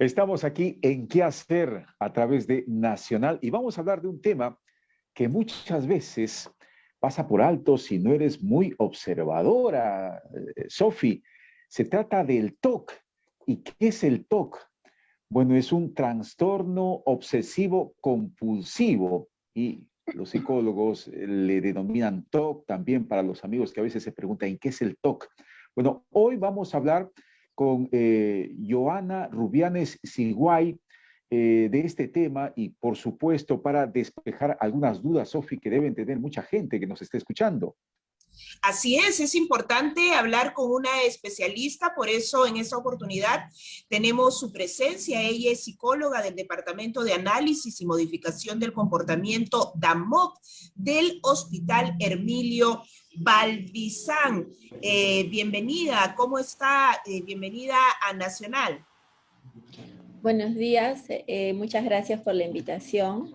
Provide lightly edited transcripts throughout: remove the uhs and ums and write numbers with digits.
Estamos aquí en ¿Qué hacer? A través de Nacional y vamos a hablar de un tema que muchas veces pasa por alto si no eres muy observadora, Sofi. Se trata del TOC. ¿Y qué es el TOC? Bueno, es un trastorno obsesivo compulsivo y los psicólogos le denominan TOC también para los amigos que a veces se preguntan ¿qué es el TOC? Bueno, hoy vamos a hablar con Joana Rubianes Siguay de este tema y por supuesto para despejar algunas dudas, Sofi, que deben tener mucha gente que nos esté escuchando. Así es importante hablar con una especialista, por eso en esta oportunidad tenemos su presencia. Ella es psicóloga del Departamento de Análisis y Modificación del Comportamiento DAMOC del Hospital Hermilio Balbizán. Bienvenida, ¿cómo está? Bienvenida a Nacional. Buenos días, muchas gracias por la invitación.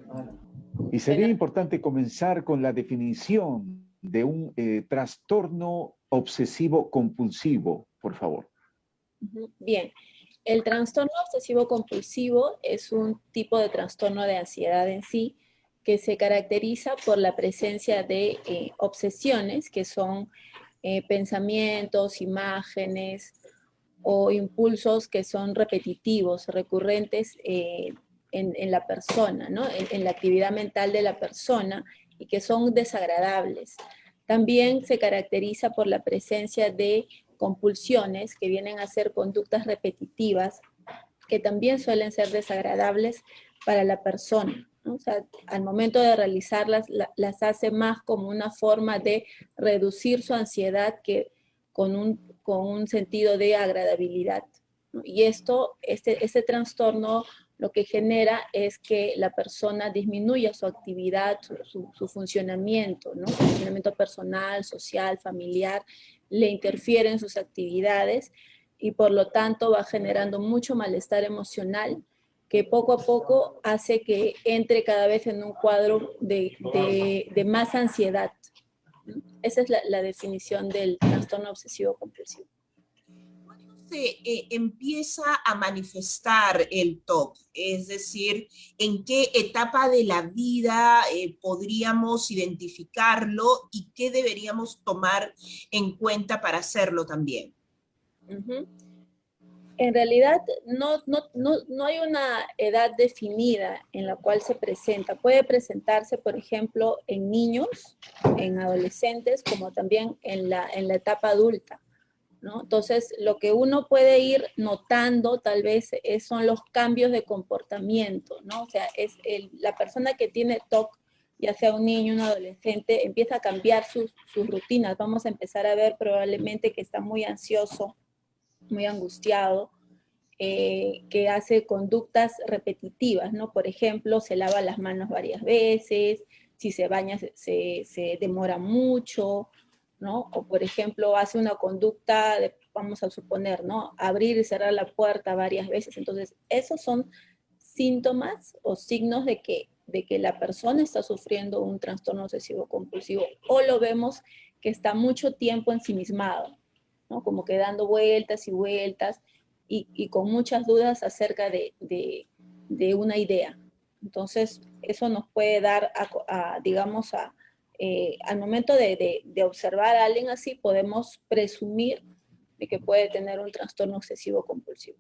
Y sería importante comenzar con la definición de un trastorno obsesivo compulsivo, por favor. Bien, el trastorno obsesivo compulsivo es un tipo de trastorno de ansiedad en sí que se caracteriza por la presencia de obsesiones, que son pensamientos, imágenes o impulsos que son repetitivos, recurrentes en la persona, ¿no? En la actividad mental de la persona y que son desagradables. También se caracteriza por la presencia de compulsiones que vienen a ser conductas repetitivas que también suelen ser desagradables para la persona, ¿no? O sea, al momento de realizarlas, las hace más como una forma de reducir su ansiedad que con un sentido de agradabilidad, ¿no? Y este trastorno lo que genera es que la persona disminuya su actividad, su funcionamiento, ¿no? Su funcionamiento personal, social, familiar, le interfiere en sus actividades y por lo tanto va generando mucho malestar emocional que poco a poco hace que entre cada vez en un cuadro de más ansiedad. Esa es la definición del trastorno obsesivo compulsivo. ¿Cuándo se empieza a manifestar el TOC? Es decir, ¿en qué etapa de la vida podríamos identificarlo y qué deberíamos tomar en cuenta para hacerlo también? En realidad no hay una edad definida en la cual se presenta. Puede presentarse, por ejemplo, en niños, en adolescentes, como también en la etapa adulta, ¿no? Entonces, lo que uno puede ir notando tal vez son los cambios de comportamiento, ¿no? O sea, la persona que tiene TOC, ya sea un niño, un adolescente, empieza a cambiar sus rutinas. Vamos a empezar a ver probablemente que está muy ansioso, muy angustiado, que hace conductas repetitivas, ¿no? Por ejemplo, se lava las manos varias veces, si se baña se demora mucho, ¿no? O por ejemplo, hace una conducta, vamos a suponer, ¿no? Abrir y cerrar la puerta varias veces. Entonces, esos son síntomas o signos de que la persona está sufriendo un trastorno obsesivo compulsivo, o lo vemos que está mucho tiempo ensimismado, ¿no? Como que dando vueltas y vueltas y con muchas dudas acerca de una idea. Entonces, eso nos puede dar, digamos, al momento de observar a alguien así, podemos presumir de que puede tener un trastorno obsesivo compulsivo.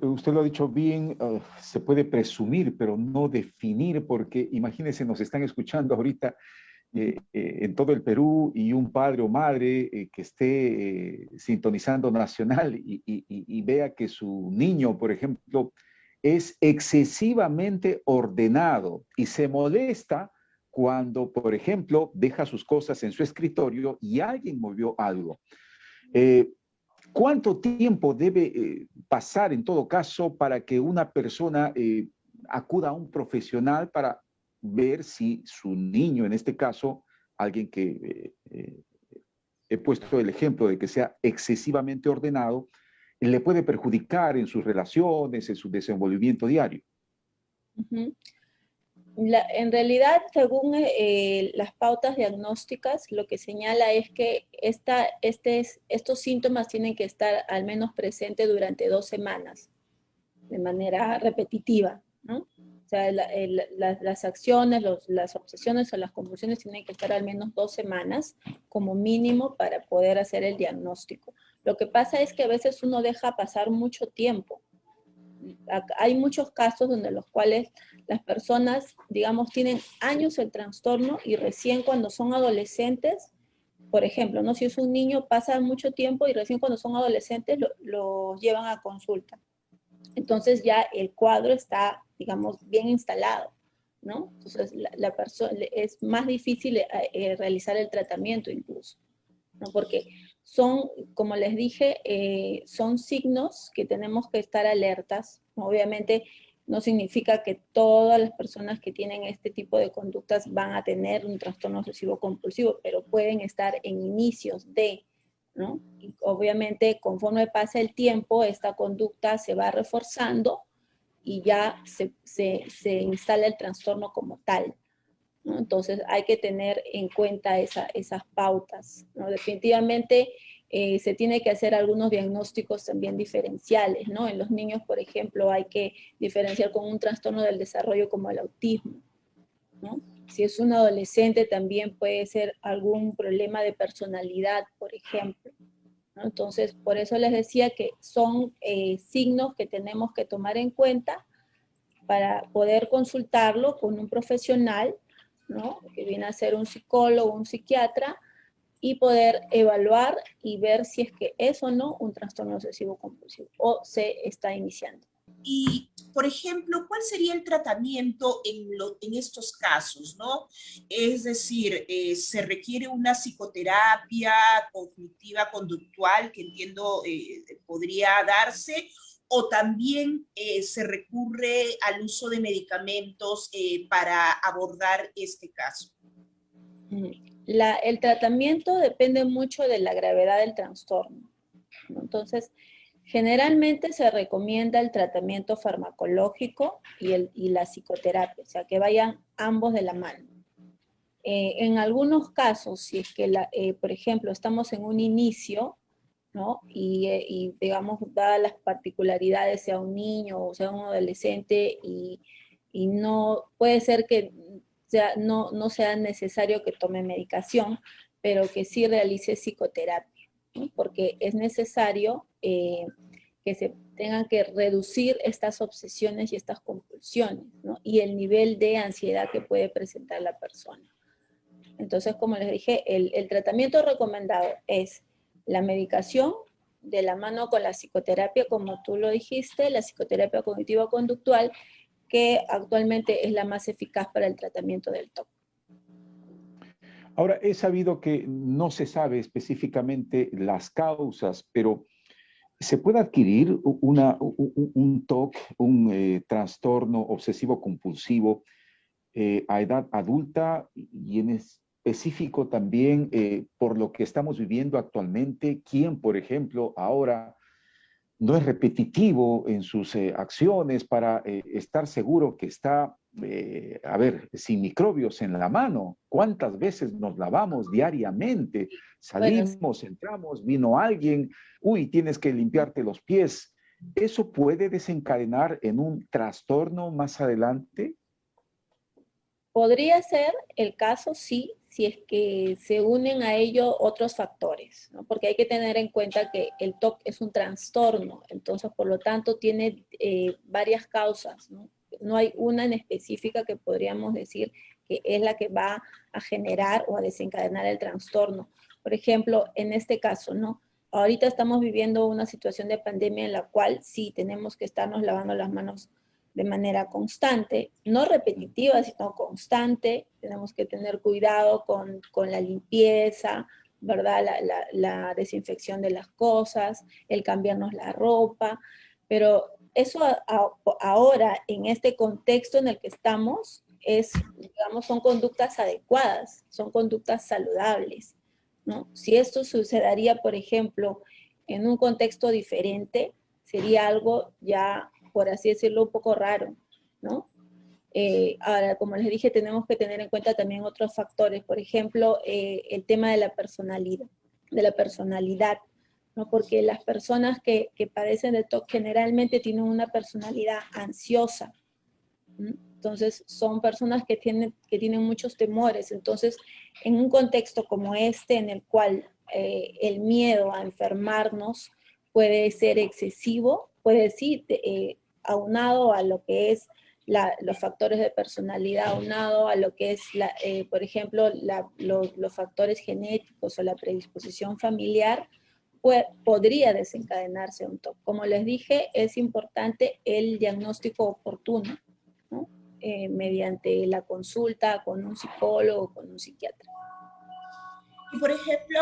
Usted lo ha dicho bien, se puede presumir, pero no definir, porque imagínense, nos están escuchando ahorita en todo el Perú y un padre o madre que esté sintonizando Nacional y vea que su niño, por ejemplo, es excesivamente ordenado y se molesta cuando, por ejemplo, deja sus cosas en su escritorio y alguien movió algo. ¿Cuánto tiempo debe pasar en todo caso para que una persona acuda a un profesional para ver si su niño, en este caso, alguien que he puesto el ejemplo de que sea excesivamente ordenado, le puede perjudicar en sus relaciones, en su desenvolvimiento diario? En realidad, según las pautas diagnósticas, lo que señala es que estos síntomas tienen que estar al menos presentes durante 2 semanas, de manera repetitiva, ¿no? O sea, las acciones, las obsesiones o las compulsiones tienen que estar al menos 2 semanas como mínimo para poder hacer el diagnóstico. Lo que pasa es que a veces uno deja pasar mucho tiempo. Hay muchos casos donde los cuales las personas, digamos, tienen años el trastorno y recién cuando son adolescentes, por ejemplo, ¿no? Si es un niño, pasa mucho tiempo y recién cuando son adolescentes lo llevan a consulta. Entonces ya el cuadro está, digamos, bien instalado, ¿no? Entonces la persona, es más difícil realizar el tratamiento incluso, ¿no? Porque son, como les dije, son signos que tenemos que estar alertas. Obviamente no significa que todas las personas que tienen este tipo de conductas van a tener un trastorno obsesivo compulsivo, pero pueden estar en inicios de, ¿no? Y obviamente conforme pasa el tiempo, esta conducta se va reforzando y ya se instala el trastorno como tal, ¿no? Entonces hay que tener en cuenta esas pautas, ¿no? Definitivamente se tiene que hacer algunos diagnósticos también diferenciales, ¿no? En los niños, por ejemplo, hay que diferenciar con un trastorno del desarrollo como el autismo, ¿no? Si es un adolescente también puede ser algún problema de personalidad, por ejemplo, ¿no? Entonces, por eso les decía que son signos que tenemos que tomar en cuenta para poder consultarlo con un profesional, ¿no? Que viene a ser un psicólogo, un psiquiatra, y poder evaluar y ver si es que es o no un trastorno obsesivo compulsivo o se está iniciando. Y, por ejemplo, ¿cuál sería el tratamiento en estos casos, no? Es decir, ¿se requiere una psicoterapia cognitiva conductual que entiendo podría darse? ¿O también se recurre al uso de medicamentos para abordar este caso? El tratamiento depende mucho de la gravedad del trastorno, ¿no? Entonces, generalmente se recomienda el tratamiento farmacológico y la psicoterapia, o sea, que vayan ambos de la mano. En algunos casos, si es que, por ejemplo, estamos en un inicio, ¿no? Y digamos, dadas las particularidades, sea un niño o sea un adolescente, y no, puede ser que no sea necesario que tome medicación, pero que sí realice psicoterapia, ¿no? Porque es necesario que se tengan que reducir estas obsesiones y estas compulsiones, ¿no? Y el nivel de ansiedad que puede presentar la persona. Entonces, como les dije, el tratamiento recomendado es la medicación de la mano con la psicoterapia, como tú lo dijiste, la psicoterapia cognitivo-conductual, que actualmente es la más eficaz para el tratamiento del TOC. Ahora, he sabido que no se sabe específicamente las causas, pero ¿se puede adquirir un TOC, un trastorno obsesivo compulsivo a edad adulta y en específico también por lo que estamos viviendo actualmente? ¿Quién, por ejemplo, ahora no es repetitivo en sus acciones para estar seguro que está, a ver, sin microbios en la mano? ¿Cuántas veces nos lavamos diariamente? Salimos, bueno, entramos, vino alguien, uy, tienes que limpiarte los pies. ¿Eso puede desencadenar en un trastorno más adelante? Podría ser el caso, sí, si es que se unen a ello otros factores, ¿no? Porque hay que tener en cuenta que el TOC es un trastorno, entonces por lo tanto tiene varias causas, ¿no? No hay una en específica que podríamos decir que es la que va a generar o a desencadenar el trastorno. Por ejemplo, en este caso, ¿no? Ahorita estamos viviendo una situación de pandemia en la cual sí tenemos que estarnos lavando las manos de manera constante, no repetitiva, sino constante. Tenemos que tener cuidado con la limpieza, ¿verdad? La desinfección de las cosas, el cambiarnos la ropa, pero eso ahora, en este contexto en el que estamos, digamos, son conductas adecuadas, son conductas saludables, ¿no? Si esto sucedería, por ejemplo, en un contexto diferente, sería algo ya, por así decirlo, un poco raro, ¿no? Ahora, como les dije, tenemos que tener en cuenta también otros factores, por ejemplo, el tema de la personalidad, ¿no? Porque las personas que padecen de TOC generalmente tienen una personalidad ansiosa. Entonces, son personas que tienen muchos temores. Entonces, en un contexto como este, en el cual el miedo a enfermarnos puede ser excesivo, puede ser aunado a lo que es los factores de personalidad, aunado a lo que es, por ejemplo, los factores genéticos o la predisposición familiar, podría desencadenarse un TOC. Como les dije, es importante el diagnóstico oportuno, ¿no? Mediante la consulta con un psicólogo, con un psiquiatra. Y por ejemplo,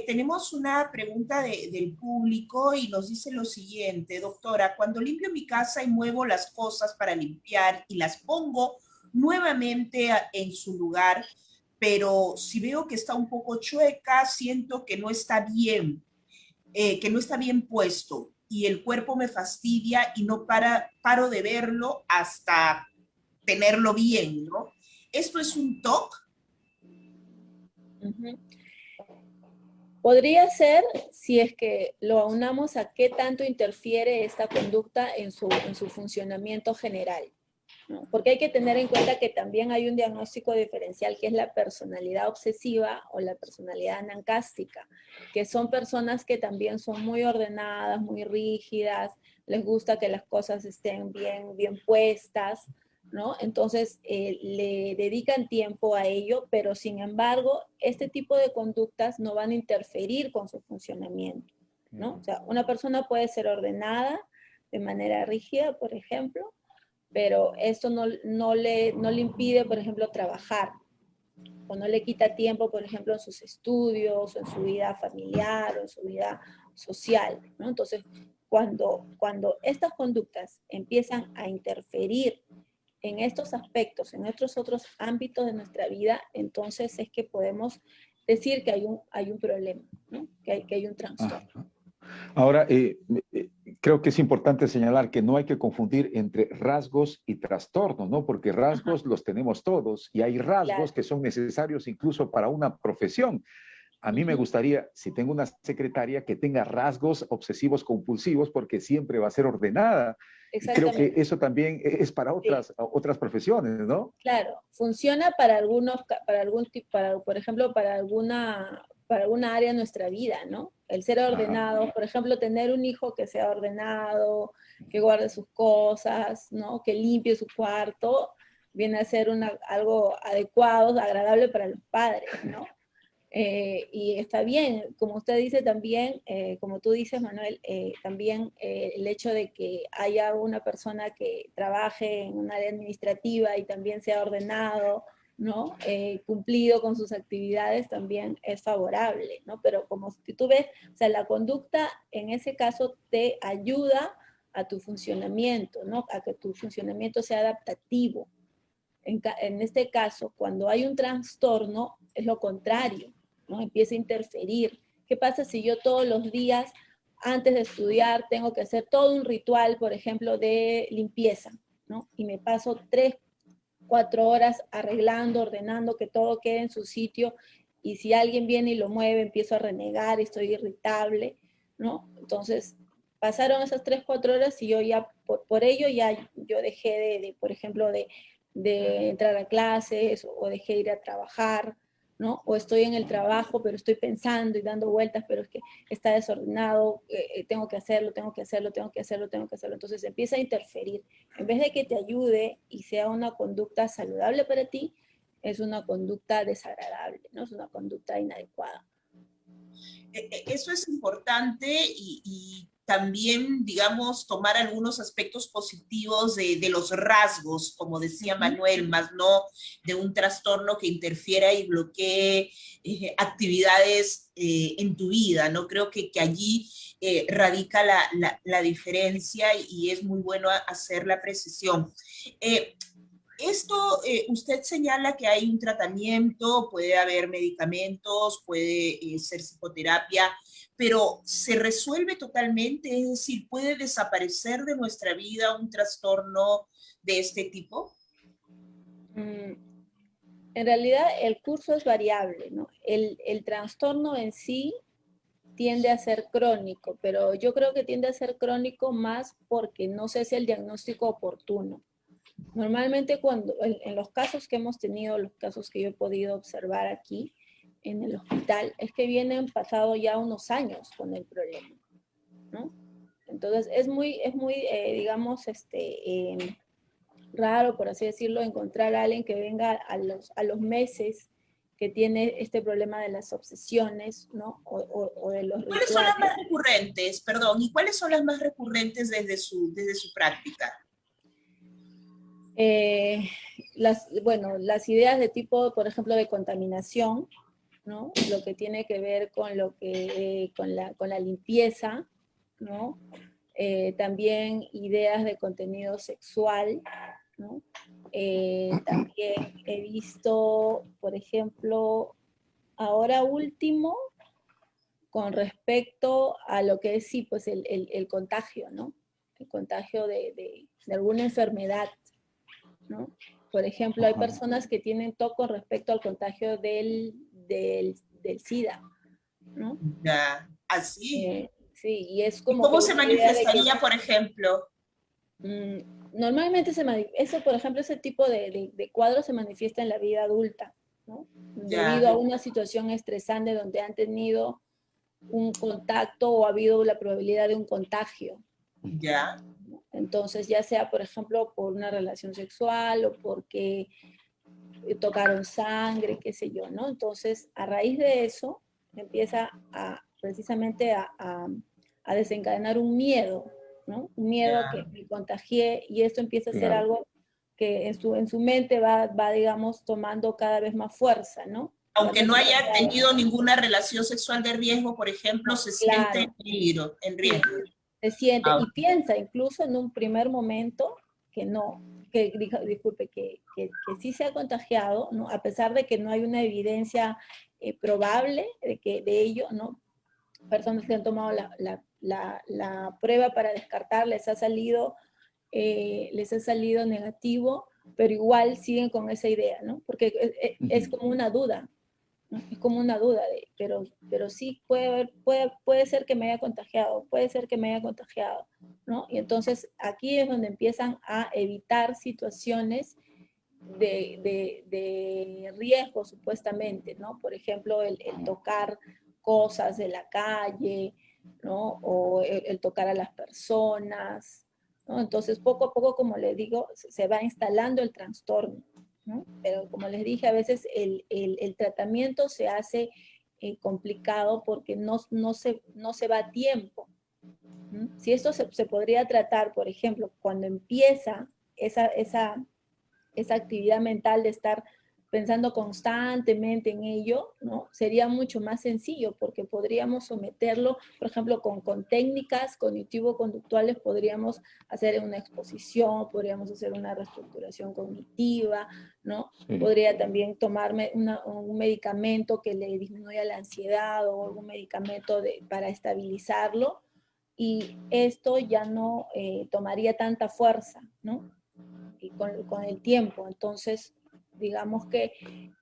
tenemos una pregunta del público y nos dice lo siguiente: doctora, cuando limpio mi casa y muevo las cosas para limpiar y las pongo nuevamente en su lugar, pero si veo que está un poco chueca, siento que no está bien puesto y el cuerpo me fastidia y no paro de verlo hasta tenerlo bien, ¿no? ¿Esto es un TOC? Uh-huh. Podría ser si es que lo aunamos a qué tanto interfiere esta conducta en su funcionamiento general, ¿no? Porque hay que tener en cuenta que también hay un diagnóstico diferencial que es la personalidad obsesiva o la personalidad anancástica, que son personas que también son muy ordenadas, muy rígidas, les gusta que las cosas estén bien puestas, ¿no? Entonces, le dedican tiempo a ello, pero sin embargo, este tipo de conductas no van a interferir con su funcionamiento, ¿no? O sea, una persona puede ser ordenada de manera rígida, por ejemplo, pero esto no le impide, por ejemplo, trabajar, o no le quita tiempo, por ejemplo, en sus estudios, o en su vida familiar, o en su vida social, ¿no? Entonces, cuando estas conductas empiezan a interferir en estos aspectos, en estos otros ámbitos de nuestra vida, entonces es que podemos decir que hay un problema, ¿no? Que hay un trastorno. Ajá. Ahora, creo que es importante señalar que no hay que confundir entre rasgos y trastornos, ¿no? Porque rasgos Ajá. los tenemos todos y hay rasgos Claro. que son necesarios incluso para una profesión. A mí me gustaría, si tengo una secretaria, que tenga rasgos obsesivos compulsivos porque siempre va a ser ordenada. Y creo que Exactamente. eso también es para Sí. otras profesiones, ¿no? Claro, funciona para algunos, para algún tipo, por ejemplo, para alguna área de nuestra vida, ¿no? El ser Ajá. ordenado, por ejemplo, tener un hijo que sea ordenado, que guarde sus cosas, ¿no? Que limpie su cuarto, viene a ser algo adecuado, agradable para los padres, ¿no? Y está bien, como usted dice también, como tú dices, Manuel, también el hecho de que haya una persona que trabaje en un área administrativa y también sea ordenado, ¿no? Cumplido con sus actividades también es favorable, ¿no? Pero como si tú ves, o sea, la conducta en ese caso te ayuda a tu funcionamiento, ¿no? A que tu funcionamiento sea adaptativo. En este caso, cuando hay un trastorno, es lo contrario, ¿no? Empieza a interferir. ¿Qué pasa si yo todos los días, antes de estudiar, tengo que hacer todo un ritual, por ejemplo, de limpieza, ¿no? Y me paso 3, 4 horas arreglando, ordenando, que todo quede en su sitio, y si alguien viene y lo mueve, empiezo a renegar, estoy irritable, ¿no? Entonces, pasaron esas 3, 4 horas y yo ya, por ello, ya yo dejé por ejemplo, de entrar a clases o dejé de ir a trabajar, ¿no? O estoy en el trabajo, pero estoy pensando y dando vueltas, pero es que está desordenado, tengo que hacerlo, tengo que hacerlo, tengo que hacerlo, tengo que hacerlo. Entonces empieza a interferir. En vez de que te ayude y sea una conducta saludable para ti, es una conducta desagradable, ¿no? Es una conducta inadecuada. Eso es importante y también, digamos, tomar algunos aspectos positivos de los rasgos, como decía Manuel, más no de un trastorno que interfiera y bloquee actividades en tu vida, ¿no? Creo que allí radica la diferencia y es muy bueno hacer la precisión. Esto, usted señala que hay un tratamiento, puede haber medicamentos, puede ser psicoterapia, pero ¿se resuelve totalmente? Es decir, ¿puede desaparecer de nuestra vida un trastorno de este tipo? En realidad el curso es variable, ¿no? El trastorno en sí tiende a ser crónico, pero yo creo que tiende a ser crónico más porque no se hace el diagnóstico oportuno. Normalmente en los casos que hemos tenido, los casos que yo he podido observar aquí en el hospital, es que vienen pasado ya unos años con el problema, ¿no? Entonces es muy digamos, raro, por así decirlo, encontrar a alguien que venga a los meses que tiene este problema de las obsesiones, ¿no? O de los ¿Cuáles son las rituales. más recurrentes, perdón, y cuáles son las más recurrentes desde su práctica? Bueno, las ideas de tipo, por ejemplo, de contaminación, ¿no? Lo que tiene que ver con con la limpieza, ¿no? También ideas de contenido sexual, ¿no? También he visto, por ejemplo, ahora último, con respecto a lo que es, sí, pues el contagio, ¿no? El contagio de alguna enfermedad, ¿no? Por ejemplo, hay Ajá. personas que tienen TOC con respecto al contagio del SIDA, ¿no? Ya, así. Sí, y es ¿Y como que cómo se una idea de que manifestaría, por ejemplo? normalmente eso, por ejemplo, ese tipo de cuadro se manifiesta en la vida adulta, ¿no? Debido Ya, a una situación estresante donde han tenido un contacto o ha habido la probabilidad de un contagio. ya. Entonces, ya sea, por ejemplo, por una relación sexual o porque tocaron sangre, qué sé yo, ¿no? Entonces, a raíz de eso, empieza precisamente a desencadenar un miedo, ¿no? Un miedo a que Ya. me contagié y esto empieza a ser Claro. algo que en su mente va, digamos, tomando cada vez más fuerza, ¿no? Va Aunque no haya teniendo, tenido ninguna relación sexual de riesgo, por ejemplo, se siente en claro, peligro, en sí, riesgo. se siente Ah, y piensa incluso en un primer momento que no, disculpe, que sí se ha contagiado, ¿no? A pesar de que no hay una evidencia probable de ello, ¿no? Personas que han tomado la prueba para descartar, les ha salido negativo, pero igual siguen con esa idea, ¿no? Porque es como una duda, ¿no? Es como una duda, pero sí puede ser que me haya contagiado, puede ser que me haya contagiado, ¿no? Y entonces aquí es donde empiezan a evitar situaciones de riesgo supuestamente, ¿no? Por ejemplo, el tocar cosas de la calle, ¿no? O el tocar a las personas, ¿no? Entonces, poco a poco, como les digo, se va instalando el trastorno, ¿no? Pero como les dije, a veces el tratamiento se hace complicado porque no se va a tiempo. ¿No? Si esto se podría tratar, por ejemplo, cuando empieza esa actividad mental de estar pensando constantemente en ello, ¿no? Sería mucho más sencillo porque podríamos someterlo, por ejemplo, con técnicas cognitivo-conductuales, podríamos hacer una exposición, podríamos hacer una reestructuración cognitiva, ¿no? Sí. Podría también tomarme un medicamento que le disminuya la ansiedad o algún medicamento para estabilizarlo y esto ya no tomaría tanta fuerza, ¿no? Y con el tiempo. Entonces, digamos que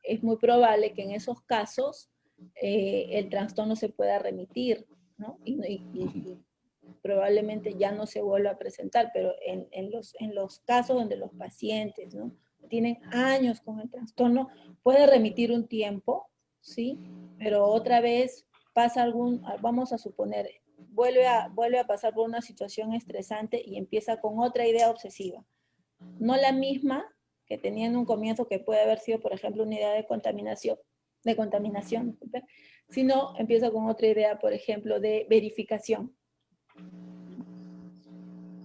es muy probable que en esos casos el trastorno se pueda remitir, ¿no? Y probablemente ya no se vuelva a presentar, pero en los casos donde los pacientes, ¿no? Tienen años con el trastorno, puede remitir un tiempo, ¿sí? Pero otra vez vamos a suponer, vuelve a pasar por una situación estresante y empieza con otra idea obsesiva no la misma que tenía en un comienzo, que puede haber sido, por ejemplo, una idea de contaminación, disculpe, sino empieza con otra idea, por ejemplo, de verificación.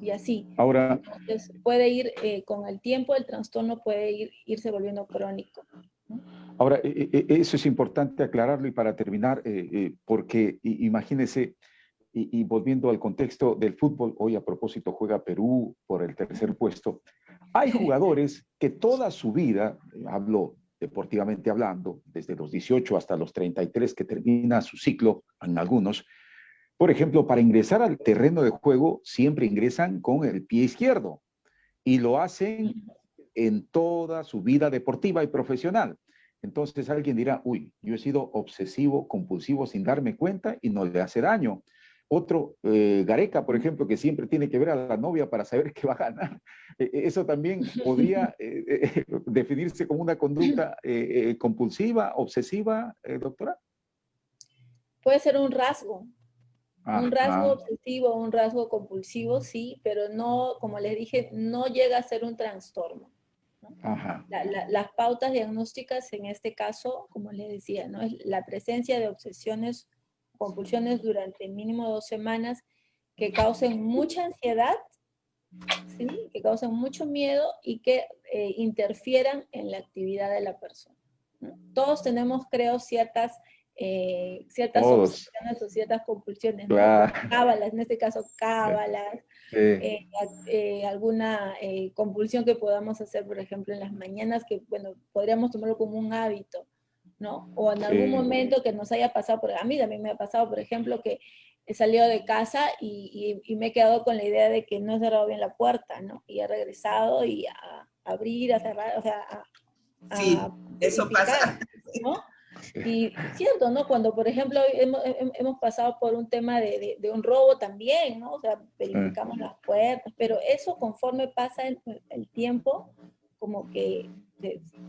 Y así. Ahora, Entonces, puede ir, con el tiempo, el trastorno puede irse volviendo crónico, ¿no? ahora, eso es importante aclararlo y para terminar, porque imagínese, y volviendo al contexto del fútbol, hoy a propósito juega Perú por el tercer puesto, hay jugadores que toda su vida, hablo deportivamente hablando, desde los 18 hasta los 33 que termina su ciclo, en algunos, por ejemplo, para ingresar al terreno de juego siempre ingresan con el pie izquierdo y lo hacen en toda su vida deportiva y profesional. entonces alguien dirá, uy, yo he sido obsesivo, compulsivo sin darme cuenta y no le hace daño. Otro, Gareca, por ejemplo, que siempre tiene que ver a la novia para saber qué va a ganar. Eso también podría definirse como una conducta compulsiva, obsesiva, doctora. Puede ser un rasgo Ajá, obsesivo, un rasgo compulsivo, sí, pero no, como les dije, no llega a ser un trastorno, ¿no? ajá. Las pautas diagnósticas en este caso, como les decía, ¿no? Es la presencia de obsesiones, compulsiones durante mínimo 2 semanas que causen mucha ansiedad, ¿sí? Que causen mucho miedo y que interfieran en la actividad de la persona, ¿no? Todos tenemos, creo, ciertas Todos. obsesiones o ciertas compulsiones, ¿no? Como Claro. cábalas, en este caso cábalas, Sí, alguna compulsión que podamos hacer, por ejemplo, en las mañanas, que, bueno, podríamos tomarlo como un hábito, ¿no? O en algún sí. momento que nos haya pasado, a mí también me ha pasado, por ejemplo, que he salido de casa y me he quedado con la idea de que no he cerrado bien la puerta, ¿no? Y he regresado y a abrir, a cerrar, o sea, Sí, a eso verificar, pasa. ¿no? Sí. Y cierto, ¿no? Cuando, por ejemplo, hemos pasado por un tema de un robo también, ¿no? O sea, Sí. verificamos las puertas, pero eso conforme pasa el tiempo, como que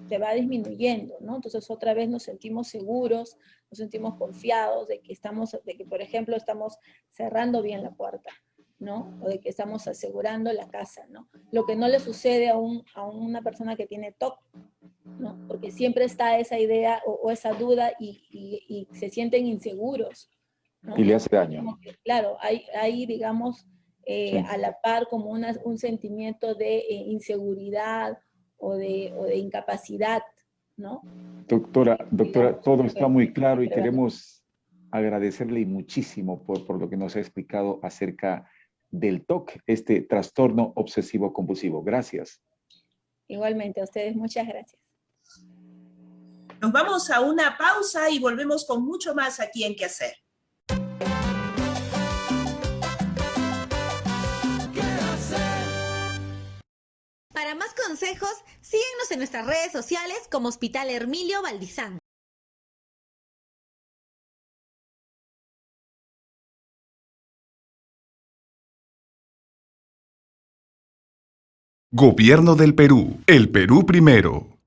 se va disminuyendo, ¿no? Entonces otra vez nos sentimos seguros, nos sentimos confiados de que, por ejemplo, estamos cerrando bien la puerta, ¿no? O de que estamos asegurando la casa, ¿no? Lo que no le sucede a una persona que tiene TOC, ¿no? Porque siempre está esa idea o esa duda y se sienten inseguros, Y ¿no? le hace daño. Como que, claro, hay digamos, Sí. a la par como un sentimiento de inseguridad o de incapacidad, ¿no? Doctora, Digamos, todo está muy que claro y prevalece. queremos agradecerle muchísimo por lo que nos ha explicado acerca del TOC, este trastorno obsesivo compulsivo. Gracias. Igualmente, a ustedes muchas gracias. Nos vamos a una pausa y volvemos con mucho más aquí en Qué Hacer. Para más consejos, síguenos en nuestras redes sociales como Hospital Hermilio Valdizán. Gobierno del Perú. El Perú primero.